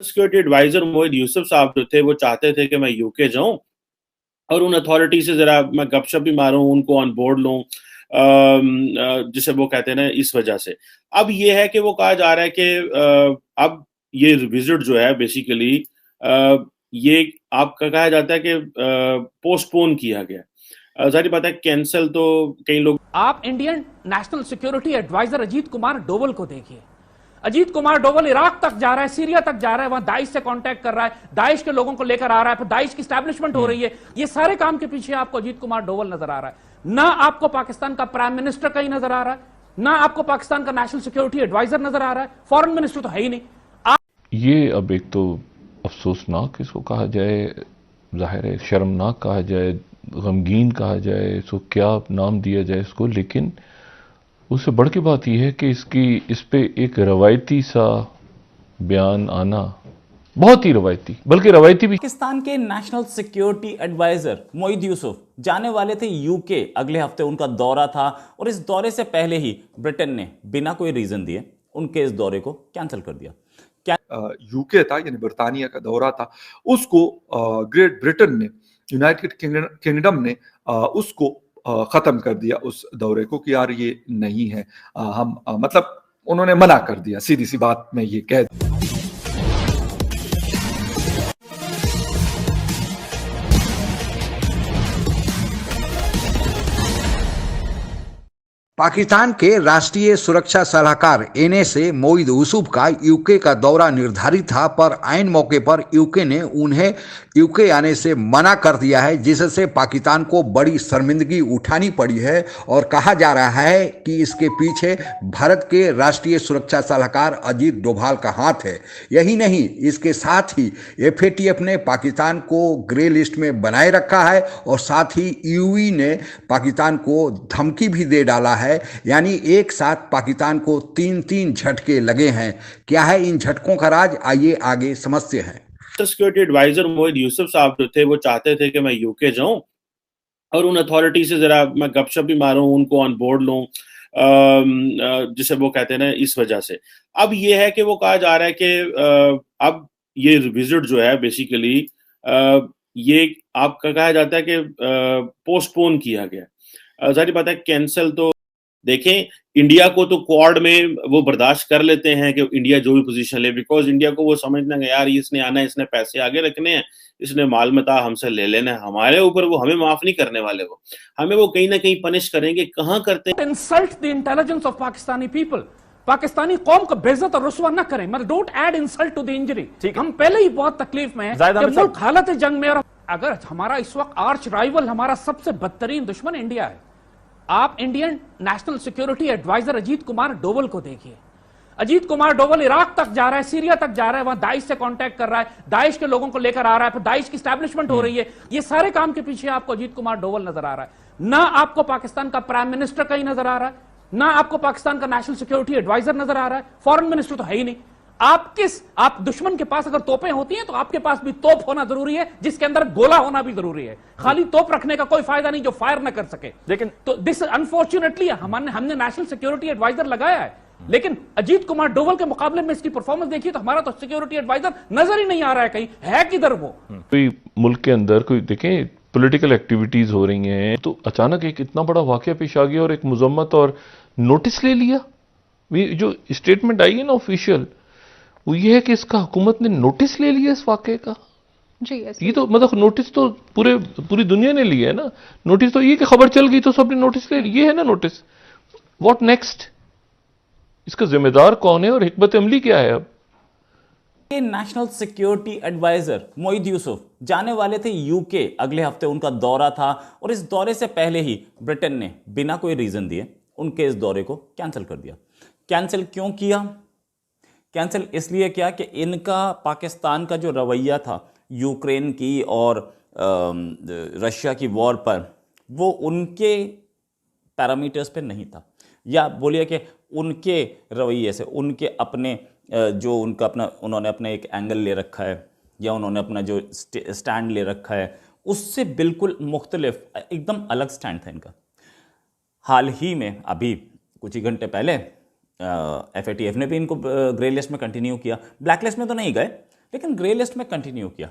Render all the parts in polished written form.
Security adviser मोहित यूसुफ साहब जो थे वो चाहते थे कि मैं यूके जाऊं और उन अथॉरिटी से जरा मैं गपशप भी मारूं, उनको ऑन बोर्ड लूं, जिसे वो कहते हैं ना, इस वजह से। अब ये है कि वो कहा जा रहा है कि अब ये विजिट जो है बेसिकली ये आपका कहा जाता है कि पोस्टपोन किया गया। जाहिर बात है कैंसिल तो कई लोग। आप Indian national security adviser Ajit Kumar Doval को देखिए। अजीत कुमार डोवल इराक तक जा रहा है, सीरिया तक जा रहा है, वहां दाइश से कांटेक्ट कर रहा है, दाइश के लोगों को लेकर आ रहा है, फिर दाइश की स्टैब्लिशमेंट हो रही है। ये सारे काम के पीछे आपको अजीत कुमार डोवल नजर आ रहा है। ना आपको पाकिस्तान का प्राइम मिनिस्टर कहीं नजर आ रहा है, ना आपको पाकिस्तान का नेशनल सिक्योरिटी एडवाइजर नजर आ रहा है, फॉरेन मिनिस्टर तो है ही नहीं। ये अब एक तो अफसोसनाक इसको कहा जाए, जाहिर है शर्मनाक कहा जाए, गमगीन कहा जाए, इसको क्या नाम दिया जाए इसको, लेकिन उससे बढ़ के बात यह है कि इस पे एक रवायती सा बयान आना, बहुत ही रवायती, बल्कि रवायती भी। पाकिस्तान के नेशनल सिक्योरिटी एडवाइजर मोहित यूसुफ जाने वाले थे यूके, अगले हफ्ते उनका दौरा था और इस दौरे से पहले ही ब्रिटेन ने बिना कोई रीजन दिए उनके इस दौरे को कैंसिल कर दिया। यूके था यानी बर्तानिया का दौरा था, उसको ग्रेट ब्रिटेन ने, यूनाइटेड किंगडम ने उसको खत्म कर दिया उस दौरे को कि यार ये नहीं है, हम मतलब उन्होंने मना कर दिया, सीधी सी बात में ये कह दी। पाकिस्तान के राष्ट्रीय सुरक्षा सलाहकार एनएसए मोहित यूसुफ का यूके का दौरा निर्धारित था, पर ऐन मौके पर यूके ने उन्हें यूके आने से मना कर दिया है, जिससे पाकिस्तान को बड़ी शर्मिंदगी उठानी पड़ी है। और कहा जा रहा है कि इसके पीछे भारत के राष्ट्रीय सुरक्षा सलाहकार अजीत डोभाल का हाथ है। यही नहीं, इसके साथ ही एफएटीएफ ने पाकिस्तान को ग्रे लिस्ट में बनाए रखा है और साथ ही यूई ने पाकिस्तान को धमकी भी दे डाला है। यानी एक साथ पाकिस्तान को तीन तीन झटके लगे हैं। क्या है इन झटकों का राज, आइए आगे समझते हैं। सिक्योरिटी एडवाइजर मोहित यूसुफ साहब जो थे वो चाहते थे कि मैं यूके जाऊं और उन अथॉरिटी से जरा मैं गपशप भी मारूं, उनको ऑन बोर्ड लूं, जिसे वो कहते हैं ना, इस वजह से। अब ये है कि वो कहा जा रहा है कि अब ये विजिट जो है बेसिकली ये आपका कहा जाता है कि पोस्टपोन किया गया। जाहिर बात है कैंसिल तो देखें, इंडिया को तो क्वाड में वो बर्दाश्त कर लेते हैं कि इंडिया जो भी पोजीशन ले, बिकॉज इंडिया को वो समझना है यार इसने आना है, इसने पैसे आगे रखने हैं, इसने माल मता हमसे ले लेना है, हमारे ऊपर वो हमें माफ नहीं करने वाले, वो हमें वो कहीं ना कहीं पनिश करेंगे। कहां करते हैं? Insult the intelligence of Pakistani people. Pakistani कौम को बेइज्जत और रुसवा न करें, मतलब don't add insult to the injury. हम पहले ही बहुत तकलीफ में हैं, मुल्क हालत जंग में, और अगर हमारा इस वक्त आर्च राइवल, हमारा सबसे बदतरीन दुश्मन इंडिया है। आप Indian national security adviser Ajit Kumar Doval को देखिए। अजीत कुमार डोवल इराक तक जा रहा है, सीरिया तक जा रहा है, वहां दाइश से कांटेक्ट कर रहा है, दाइश के लोगों को लेकर आ रहा है, फिर दाइश की स्टैब्लिशमेंट हो रही है। ये सारे काम के पीछे आपको अजीत कुमार डोवल नजर आ रहा है। ना आपको पाकिस्तान का प्राइम मिनिस्टर कहीं नजर आ रहा है, ना आपको पाकिस्तान का नेशनल सिक्योरिटी एडवाइजर नजर आ रहा है, फॉरेन मिनिस्टर तो है ही नहीं। आप दुश्मन के पास अगर तोपें होती हैं तो आपके पास भी तोप होना जरूरी है, जिसके अंदर गोला होना भी जरूरी है। खाली तोप रखने का कोई फायदा नहीं जो फायर ना कर सके। लेकिन तो दिस अनफॉर्चुनेटली हमने नेशनल सिक्योरिटी एडवाइजर लगाया है, लेकिन अजीत कुमार डोवल के मुकाबले में इसकी परफॉर्मेंस देखिए तो हमारा तो सिक्योरिटी एडवाइजर नजर ही नहीं आ रहा है, कहीं है किधर वो। कोई मुल्क के अंदर कोई देखें पॉलिटिकल एक्टिविटीज हो रही हैं तो अचानक एक इतना बड़ा वाकया पेश आ गया और एक मुजम्मत और नोटिस ले लिया। जो स्टेटमेंट आई है ना ऑफिशियल, वो ये है कि इसका हुकूमत ने नोटिस ले लिया इस वाकये का। जी ये तो मतलब नोटिस तो पूरी दुनिया ने लिया है ना। नोटिस तो ये कि खबर चल गई तो सबने नोटिस ले लिया, ये है ना नोटिस। What next? इसका जिम्मेदार कौन है और हिकमत अमली क्या है? अब नेशनल सिक्योरिटी एडवाइजर मोहित यूसुफ जाने वाले थे यूके, अगले हफ्ते उनका दौरा था और इस दौरे से पहले ही ब्रिटेन ने बिना कोई रीजन दिए उनके इस दौरे को कैंसिल कर दिया। कैंसिल क्यों किया? कैंसिल इसलिए किया कि इनका पाकिस्तान का जो रवैया था यूक्रेन की और रशिया की वॉर पर, वो उनके पैरामीटर्स पे नहीं था, या बोलिए कि उनके रवैये से, उनके अपने जो उनका अपना उन्होंने अपना एक एंगल ले रखा है या उन्होंने अपना जो स्टैंड ले रखा है उससे बिल्कुल मुख्तलिफ, एकदम अलग स्टैंड था इनका। हाल ही में अभी कुछ ही घंटे पहले एफएटीएफ ने भी इनको ग्रे लिस्ट में कंटिन्यू किया। ब्लैक लिस्ट में तो नहीं गए, लेकिन ग्रे लिस्ट में कंटिन्यू किया।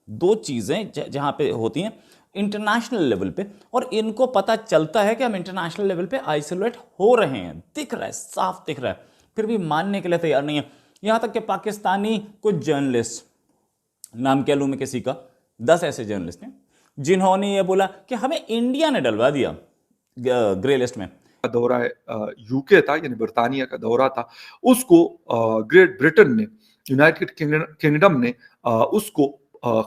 दो चीजें जहां पे होती हैं इंटरनेशनल लेवल पे, और इनको पता चलता है कि हम इंटरनेशनल लेवल पे आइसोलेट हो रहे हैं, दिख रहा है, साफ दिख रहा है, फिर भी मानने के लिए तैयार नहीं है। यहां तक कि पाकिस्तानी कुछ जर्नलिस्ट, नाम क्या लूं मैं किसी का, 10 ऐसे जर्नलिस्ट हैं जिन्होंने ये बोला कि हमें इंडिया ने डलवा दिया ग्रे लिस्ट में। दौरा यूके था, यानी बरतानिया का दौरा था, उसको ग्रेट ब्रिटेन ने, यूनाइटेड किंगडम ने उसको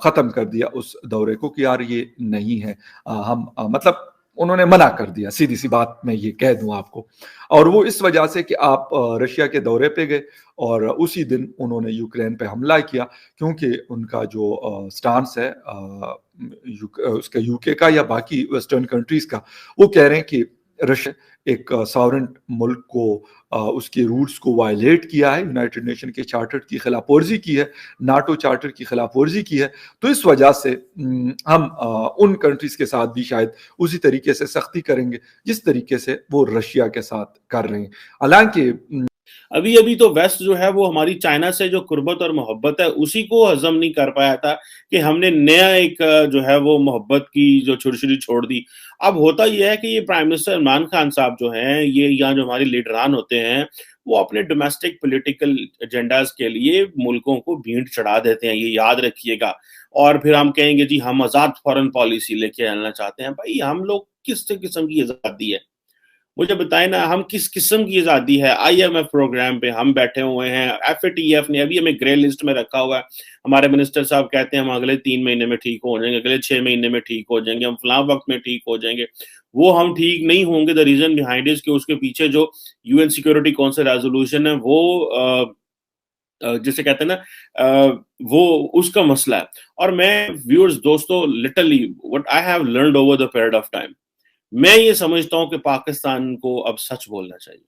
खत्म कर दिया उस दौरे को कि यार ये नहीं है, हम मतलब उन्होंने मना कर दिया, सीधी सी बात मैं ये कह दूं आपको। और वो इस वजह से कि आप रशिया के दौरे पे गए और उसी दिन उन्होंने यूक्रेन पे हमला किया, क्योंकि उनका जो स्टांस है उसका यूके का या बाकी वेस्टर्न कंट्रीज का, वो कह रहे हैं कि रशिया एक सॉवरेन मुल्क को उसके रूल्स को वायलेट किया है, यूनाइटेड नेशन के चार्टर की खिलाफ वर्जी की है, नाटो चार्टर की खिलाफ वर्जी की है। तो इस वजह से हम उन कंट्रीज के साथ भी शायद उसी तरीके से सख्ती करेंगे जिस तरीके से वो रशिया के साथ कर रहे हैं। हालांकि अभी अभी तो वेस्ट जो है वो हमारी चाइना से जो कुर्बत और मोहब्बत है उसी को हजम नहीं कर पाया था कि हमने नया एक जो है वो मोहब्बत की जो छुरछुरी छोड़ दी। अब होता यह है कि ये प्राइम मिनिस्टर इमरान खान साहब जो हैं, ये यहाँ जो हमारे लीडरान होते हैं, वो अपने डोमेस्टिक पॉलिटिकल एजेंडाज के लिए मुल्कों को भीड़ चढ़ा देते हैं, ये याद रखिएगा। और फिर हम कहेंगे जी हम आजाद फॉरेन पॉलिसी लेके आना चाहते हैं। भाई हम लोग किस किस्म की आजादी है, मुझे बताएं ना, हम किस किस्म की आजादी है। IMF प्रोग्राम पे हम बैठे हुए हैं, FATF ने अभी हमें ग्रे लिस्ट में रखा हुआ है। हमारे मिनिस्टर साहब कहते हैं हम अगले 3 महीने में ठीक हो जाएंगे, अगले 6 महीने में ठीक हो जाएंगे, हम फलां वक्त में ठीक हो जाएंगे। वो हम ठीक नहीं होंगे। द रीजन बिहाइंड इज कि उसके पीछे जो UN सिक्योरिटी काउंसिल रेजोल्यूशन है वो जिसे कहते हैं ना वो उसका मसला है। और मैं व्यूअर्स दोस्तों, literally what I have learned over the period of time, मैं ये समझता हूं कि पाकिस्तान को अब सच बोलना चाहिए।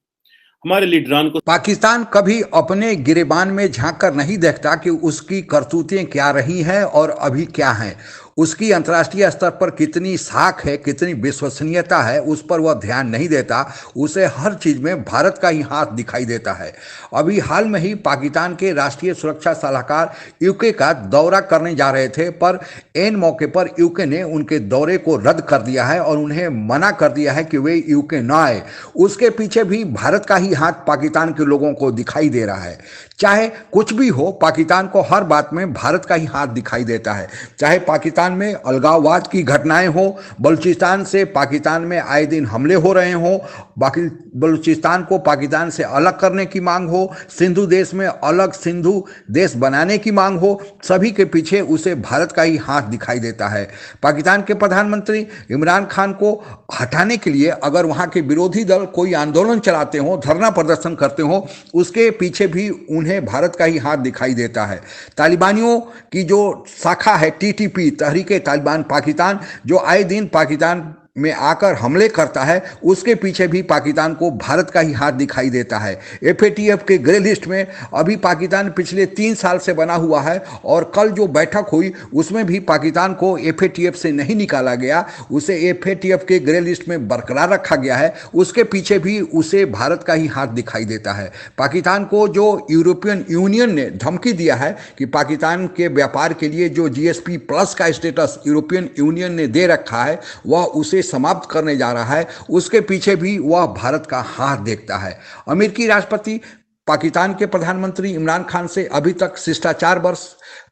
हमारे लीडरान को पाकिस्तान कभी अपने गिरेबान में झांक कर नहीं देखता कि उसकी करतूतें क्या रही हैं और अभी क्या हैं, उसकी अंतर्राष्ट्रीय स्तर पर कितनी साख है, कितनी विश्वसनीयता है, उस पर वह ध्यान नहीं देता। उसे हर चीज में भारत का ही हाथ दिखाई देता है। अभी हाल में ही पाकिस्तान के राष्ट्रीय सुरक्षा सलाहकार यूके का दौरा करने जा रहे थे, पर एन मौके पर यूके ने उनके दौरे को रद्द कर दिया है और उन्हें मना कर दिया है कि वे यूके न आए। उसके पीछे भी भारत का ही हाथ पाकिस्तान के लोगों को दिखाई दे रहा है। चाहे कुछ भी हो, पाकिस्तान को हर बात में भारत का ही हाथ दिखाई देता है। चाहे पाकिस्तान में अलगाववाद की घटनाएं हो, बलूचिस्तान से पाकिस्तान में आए दिन हमले हो रहे हो, बाकी बलूचिस्तान को पाकिस्तान से अलग करने की मांग हो, सिंधु देश में अलग सिंधु देश बनाने की मांग हो, सभी के पीछे उसे भारत का ही हाथ दिखाई देता है। पाकिस्तान के प्रधानमंत्री इमरान खान को हटाने के लिए अगर वहां के विरोधी दल कोई आंदोलन चलाते हो, धरना प्रदर्शन करते हो, उसके पीछे भी उन्हें भारत का ही हाथ दिखाई देता है। तालिबानियों की जो शाखा है TTP, तहरीके तालिबान पाकिस्तान, जो आए दिन पाकिस्तान में आकर हमले करता है, उसके पीछे भी पाकिस्तान को भारत का ही हाथ दिखाई देता है। FATF के ग्रे लिस्ट में अभी पाकिस्तान पिछले 3 साल से बना हुआ है और कल जो बैठक हुई उसमें भी पाकिस्तान को FATF से नहीं निकाला गया, उसे FATF के ग्रे लिस्ट में बरकरार रखा गया है। उसके पीछे भी उसे भारत का ही हाथ दिखाई देता है। पाकिस्तान को जो यूरोपियन यूनियन ने धमकी दिया है कि पाकिस्तान के व्यापार के लिए जो GSP+ का स्टेटस यूरोपियन यूनियन ने दे रखा है, वह उसे समाप्त करने जा रहा है, उसके पीछे भी वह भारत का हाथ देखता है। अमेरिकी राष्ट्रपति पाकिस्तान के प्रधानमंत्री इमरान खान से अभी तक शिष्टाचार वर्ष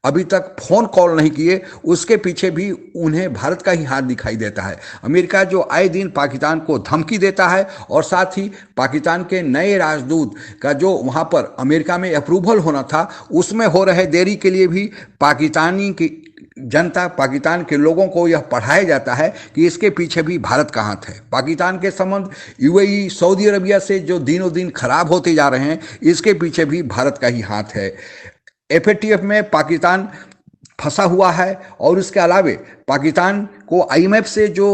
अभी तक फोन कॉल नहीं किए, उसके पीछे भी उन्हें भारत का ही हाथ दिखाई देता है। अमेरिका जो आए दिन पाकिस्तान को धमकी देता है और साथ ही पाकिस्तान के नए राजदूत का जो वहां पर अमेरिका में अप्रूवल होना था, उसमें हो रहे देरी के लिए भी पाकिस्तानी की जनता, पाकिस्तान के लोगों को यह पढ़ाया जाता है कि इसके पीछे भी भारत का हाथ है। पाकिस्तान के संबंध UAE, सऊदी अरबिया से जो दिनों दिन खराब होते जा रहे हैं, इसके पीछे भी भारत का ही हाथ है। FATF में पाकिस्तान फंसा हुआ है और उसके अलावे पाकिस्तान को IMF से जो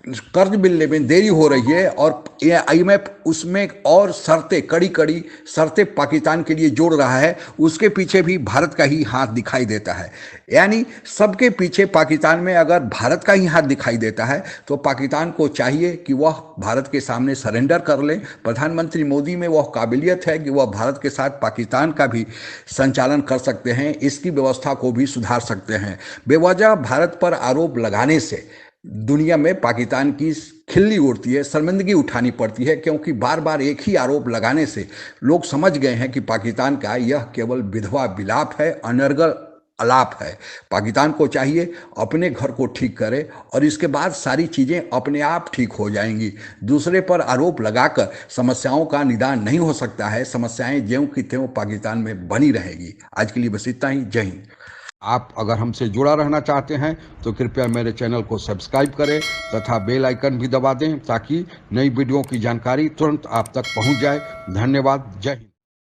कर्ज मिलने में देरी हो रही है और IMF उसमें और शर्तें कड़ी शर्तें पाकिस्तान के लिए जोड़ रहा है, उसके पीछे भी भारत का ही हाथ दिखाई देता है। यानी सबके पीछे पाकिस्तान में अगर भारत का ही हाथ दिखाई देता है तो पाकिस्तान को चाहिए कि वह भारत के सामने सरेंडर कर ले। प्रधानमंत्री मोदी में वह काबिलियत है कि वह भारत के साथ पाकिस्तान का भी संचालन कर सकते हैं, इसकी व्यवस्था को भी सुधार सकते हैं। बेवजह भारत पर आरोप लगाने से दुनिया में पाकिस्तान की खिल्ली उड़ती है, शर्मिंदगी उठानी पड़ती है, क्योंकि बार बार एक ही आरोप लगाने से लोग समझ गए हैं कि पाकिस्तान का यह केवल विधवा विलाप है, अनर्गल अलाप है। पाकिस्तान को चाहिए अपने घर को ठीक करे और इसके बाद सारी चीज़ें अपने आप ठीक हो जाएंगी। दूसरे पर आरोप लगाकर समस्याओं का निदान नहीं हो सकता है, समस्याएं ज्यों की त्यों पाकिस्तान में बनी रहेगी। आज के लिए बस इतना ही। जय हिंद। आप अगर हमसे जुड़ा रहना चाहते हैं तो कृपया मेरे चैनल को सब्सक्राइब करें तथा बेल आइकन भी दबा दें ताकि नई वीडियो की जानकारी तुरंत आप तक पहुंच जाए। धन्यवाद। जय हिंद।